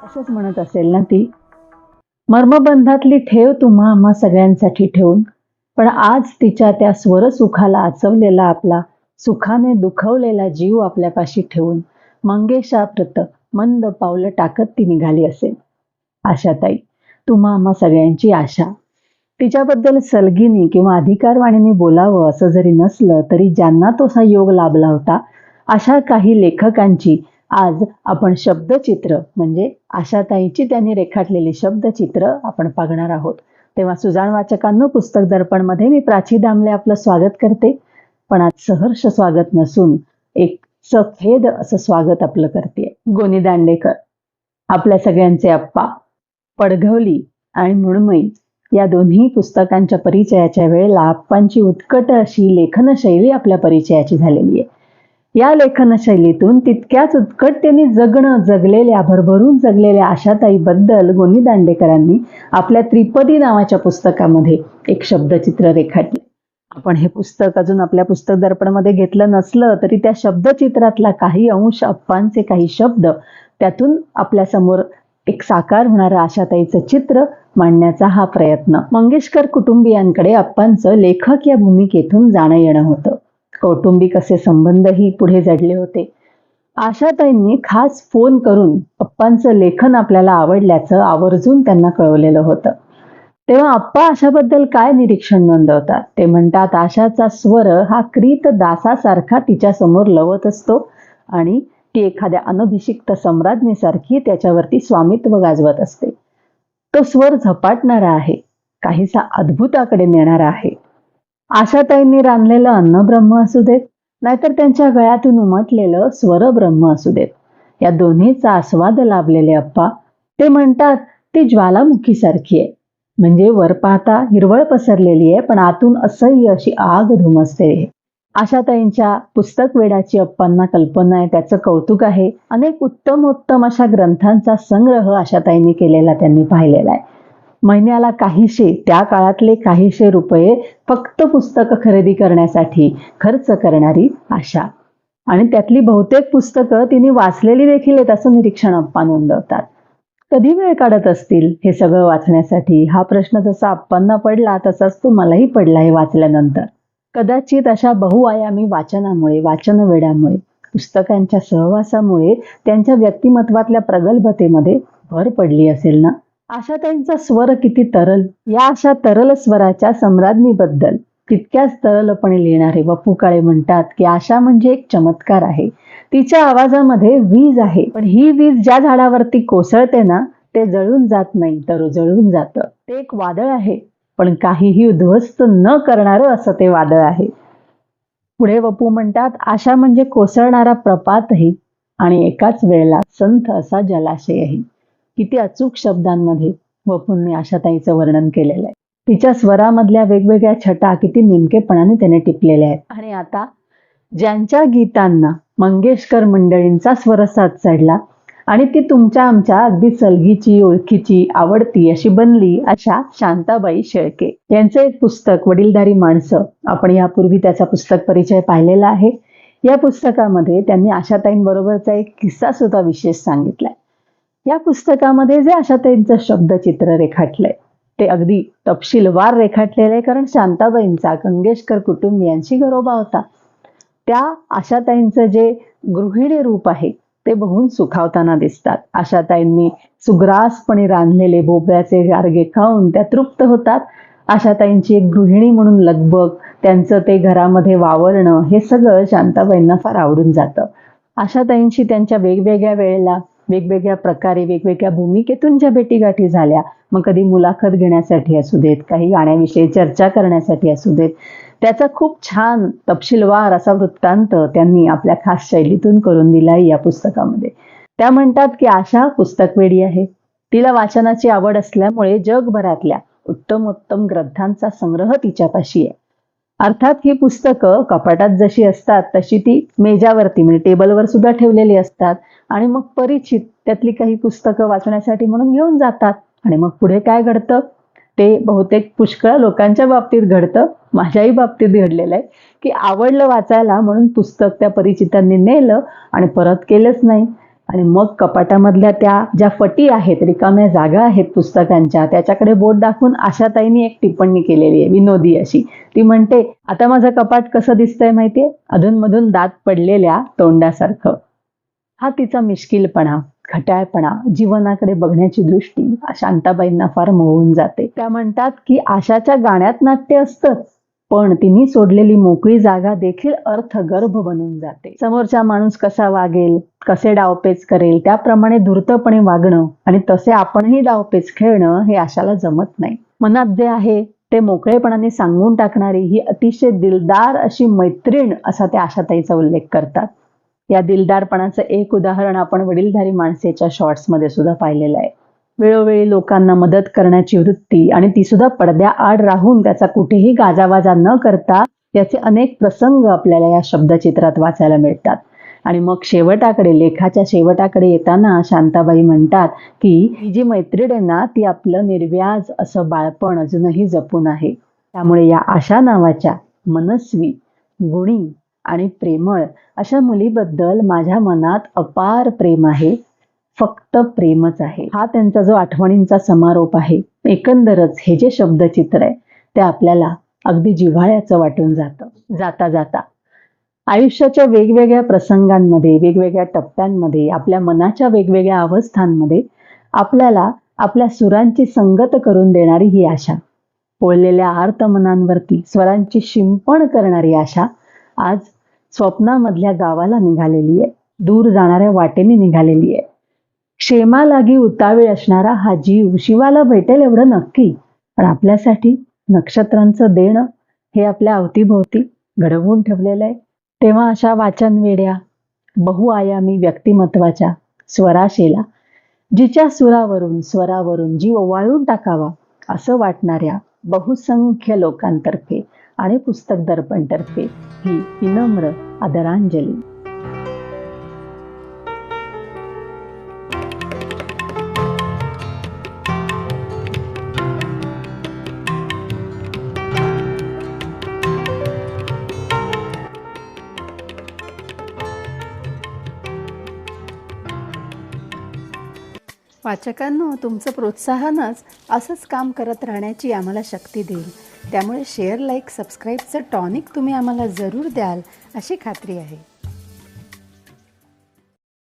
असंच म्हणत असेल ना ती, मर्मबंधातली ठेव तुम्हा आम्हा सगळ्यांसाठी ठेवून, पण आज तिच्या त्या स्वरसुखाला आचवलेला आपला सुखाने दुखवलेला जीव आपल्यापाशी ठेवून मंगेशाप्रत मंद पावलं टाकत ती निघाली असेल. आशाताई, तुम्हा आम्हा सगळ्यांची आशा. तिच्याबद्दल सलगीनी किंवा अधिकारवाणीने बोलावं असं जरी नसलं तरी ज्यांना तसा योग लाभला होता अशा काही लेखकांची आज आपण शब्दचित्र म्हणजे आशाताईंची त्यांनी रेखाटलेली शब्दचित्र आपण पाहणार आहोत. तेव्हा सुजाण वाचकांनो, पुस्तक दर्पणमध्ये मी प्राची दामले आपलं स्वागत करते. पण आज सहर्ष स्वागत नसून एक सफेद असं स्वागत आपलं करते. गोनी दांडेकर, आपल्या सगळ्यांचे आप्पा. पडघवली आणि मृण्मयी या दोन्ही पुस्तकांच्या परिचयाच्या वेळेला आप्पांची उत्कट अशी लेखनशैली आपल्या परिचयाची झालेली आहे. या लेखनशैलीतून तितक्याच उत्कटतेने जगलेल्या भरभरून जगलेल्या आशाताईबद्दल गोनी दांडेकरांनी आपल्या त्रिपदी नावाच्या पुस्तकामध्ये एक शब्दचित्र रेखाटले. आपण हे पुस्तक अजून आपल्या पुस्तक दर्पणमध्ये घेतलं नसलं तरी त्या शब्दचित्रातला काही अंश, अप्पांचे काही शब्द, त्यातून आपल्या समोर एक साकार होणारं आशाताईचं चित्र मांडण्याचा हा प्रयत्न. मंगेशकर कुटुंबियांकडे अप्पांचं लेखक या भूमिकेतून जाणं येणं होतं. कौटुंबिक असे संबंधही पुढे जडले होते. आशाताईंनी खास फोन करून अप्पांचं लेखन आपल्याला आवडल्याचं आवर्जून त्यांना कळवलेलं होतं. तेव्हा अप्पा आशाबद्दल काय निरीक्षण नोंदवतात ते म्हणतात, आशाचा स्वर हा क्रीत दासासारखा तिच्या समोर लवत असतो आणि ती एखाद्या अनभिषिक्त सम्राज्ञीसारखी त्याच्यावरती स्वामित्व गाजवत असते. तो स्वर झपाटणारा आहे, काहीसा अद्भुताकडे नेणारा आहे. आशाताईंनी रांधलेलं अन्नब्रह्म असू देत, नाहीतर त्यांच्या गळ्यातून उमटलेलं स्वरब्रह्म असू देत, या दोन्हीचा आस्वाद लाभलेले अप्पा ते म्हणतात ती ज्वालामुखी सारखी आहे. म्हणजे वर पाहता हिरवळ पसरलेली आहे, पण आतून असह्य अशी आग धुमसते. आशाताईंच्या पुस्तक वेडाची अप्पांना कल्पना आहे, त्याचं कौतुक आहे. अनेक उत्तम अशा ग्रंथांचा संग्रह आशाताईंनी केलेला त्यांनी पाहिलेला आहे. महिन्याला काहीशे, त्या काळातले काहीशे रुपये फक्त पुस्तकं खरेदी करण्यासाठी खर्च करणारी आशा. आणि त्यातली बहुतेक पुस्तकं तिने वाचलेली देखील आहेत असं निरीक्षण अप्पा नोंदवतात. कधी वेळ काढत असतील हे सगळं वाचण्यासाठी, हा प्रश्न जसा अप्पांना पडला तसाच तो मलाही पडला हे वाचल्यानंतर. कदाचित अशा बहुआयामी वाचनामुळे, वाचनवेडामुळे, पुस्तकांच्या सहवासामुळे त्यांच्या व्यक्तिमत्वातल्या प्रगल्भतेमध्ये भर पडली असेल ना. आशाताईंचा स्वर किती तरल. या अशा तरल स्वराच्या सम्राज्ञीबद्दल तितक्याच तरलपणे लिहिणारे वपू काळे म्हणतात की आशा म्हणजे एक चमत्कार आहे. तिच्या आवाजामध्ये वीज आहे, पण ही वीज ज्या झाडावरती कोसळते ना ते जळून जात नाही तर उजळून जातं. ते एक वादळ आहे, पण काहीही उद्ध्वस्त न करणारं असं ते वादळ आहे. पुढे वपू म्हणतात, आशा म्हणजे कोसळणारा प्रपातही आणि एकाच वेळेला संथ असा जलाशयही. किती अचूक शब्दांमध्ये वपूंनी आशाताईचं वर्णन केलेलं आहे. तिच्या स्वरामधल्या वेगवेगळ्या छटा किती नेमकेपणाने त्याने टिपलेल्या आहेत. आणि आता ज्यांच्या गीतांना मंगेशकर मंडळींचा स्वरसाद चढला आणि ती तुमच्या आमच्या अगदी सलगीची, ओळखीची, आवडती अशी बनली, अशा शांताबाई शेळके यांचं एक पुस्तक वडीलधारी माणसं, आपण यापूर्वी त्याचा पुस्तक परिचय पाहिलेला आहे. या पुस्तकामध्ये त्यांनी आशाताईंबरोबरचा एक किस्सा सुद्धा विशेष सांगितलाय. या पुस्तकामध्ये जे आशाताईंचं शब्दचित्र रेखाटलंय ते अगदी तपशीलवार रेखाटलेलं आहे, कारण शांताबाईंचा मंगेशकर कुटुंबियांशी घरोबा होता. त्या आशाताईंचं जे गृहिणी रूप आहे ते बघून सुखावताना दिसतात. आशाताईंनी सुग्रासपणे रांधलेले भोपळ्याचे गारगे खाऊन त्या तृप्त होतात. आशाताईंची एक गृहिणी म्हणून लगबग, त्यांचं ते घरामध्ये वावरणं, हे सगळं शांताबाईंना फार आवडून जातं. आशाताईंशी त्यांच्या वेगवेगळ्या वेळेला वेगवेगळ्या प्रकारे वेगवेगळ्या भूमिकेतून ज्या भेटीगाठी झाल्या, मग कधी मुलाखत घेण्यासाठी असू देत, काही गाण्याविषयी चर्चा करण्यासाठी असू देत, त्याचा खूप छान तपशीलवार असा वृत्तांत त्यांनी आपल्या खास शैलीतून करून दिला या पुस्तकामध्ये. त्या म्हणतात की आशा पुस्तकवेडी आहे. तिला वाचनाची आवड असल्यामुळे जगभरातल्या उत्तमोत्तम ग्रंथांचा संग्रह तिच्यापाशी आहे. अर्थात ही पुस्तकं कपाटात जशी असतात तशी ती मेजावरती म्हणजे टेबलवर सुद्धा ठेवलेली असतात आणि मग परिचित त्यातली काही पुस्तकं वाचण्यासाठी म्हणून घेऊन जातात. आणि मग पुढे काय घडतं ते बहुतेक पुष्कळ लोकांच्या बाबतीत घडतं. माझ्याही बाबतीत घडलेलं आहे की आवडलं वाचायला म्हणून पुस्तक त्या परिचितांनी नेलं आणि परत केलंच नाही. आणि मग कपाटामधल्या त्या ज्या फटी आहेत, रिकाम्या जागा आहेत पुस्तकांच्या, त्याच्याकडे बोट दाखवून आशाताईंनी एक टिप्पणी केलेली आहे विनोदी अशी. ती म्हणते, आता माझं कपाट कसं दिसतंय माहितीये, अधूनमधून दात पडलेल्या तोंडासारखं. हा तिचा मिश्किलपणा, खट्याळपणा, जीवनाकडे बघण्याची दृष्टी शांताबाईंना फार मोहून जाते. त्या म्हणतात की आशाच्या गाण्यात नाट्य असतंच, पण तिने सोडलेली मोकळी जागा देखील अर्थगर्भ बनून जाते. समोरचा माणूस कसा वागेल, कसे डावपेच करेल त्याप्रमाणे धूर्तपणे वागणं आणि तसे आपणही डावपेच खेळणं हे आशाला जमत नाही. मनात जे आहे ते मोकळेपणाने सांगून टाकणारी ही अतिशय दिलदार अशी मैत्रीण असा त्या आशाताईचा उल्लेख करतात. या दिलदारपणाचं एक उदाहरण आपण वडीलधारी माणसेच्या शॉर्ट्समध्ये सुद्धा पाहिलेलं आहे. वेळोवेळी लोकांना मदत करण्याची वृत्ती आणि ती सुद्धा पडद्याआड राहून त्याचा कुठेही गाजावाजा न करता याचे अनेक प्रसंग आपल्याला या शब्दचित्रात वाचायला मिळतात. आणि मग शेवटाकडे, लेखाच्या शेवटाकडे येताना शांताबाई म्हणतात की ही जी मैत्रीण आहे ना ती आपलं निर्व्याज असं बाळपण अजूनही जपून आहे. त्यामुळे या आशा नावाच्या मनस्वी, गुणी आणि प्रेमळ अशा मुलीबद्दल माझ्या मनात अपार प्रेम आहे. फक्त प्रेमच आहे. हा त्यांचा जो आठवणींचा समारोप आहे, एकंदरच हे जे शब्दचित्र आहे ते आपल्याला अगदी जिव्हाळ्याचं वाटून जातं. जाता जाता आयुष्याच्या वेगवेगळ्या प्रसंगांमध्ये, वेगवेगळ्या टप्प्यांमध्ये, आपल्या मनाच्या वेगवेगळ्या अवस्थांमध्ये आपल्याला आपल्या सुरांची संगत करून देणारी ही आशा, पोळलेल्या आर्त मनांवरती स्वरांची शिंपण करणारी आशा आज स्वप्नामधल्या गावाला निघालेली आहे, दूर जाणाऱ्या वाटेने निघालेली आहे. क्षेमालागी उतावीळ असणारा हा जीव शिवाला भेटेल एवढं नक्की, पण आपल्यासाठी नक्षत्रांचं देणं हे आपल्या अवतीभोवती घडवून ठेवलेलं आहे. तेव्हा अशा वाचनवेड्या, बहुआयामी व्यक्तिमत्वाच्या स्वराशेला, जिच्या स्वरावरून जीव ओवाळून टाकावा असं वाटणाऱ्या बहुसंख्य लोकांतर्फे आणि पुस्तक दर्पणतर्फे ही विनम्र आदरांजली. वाचकांनो, तुमचं प्रोत्साहनच असंच काम करत राहण्याची आम्हाला शक्ती देईल. त्यामुळे शेअर, लाईक, सबस्क्राईबचं टॉनिक तुम्ही आम्हाला जरूर द्याल अशी खात्री आहे.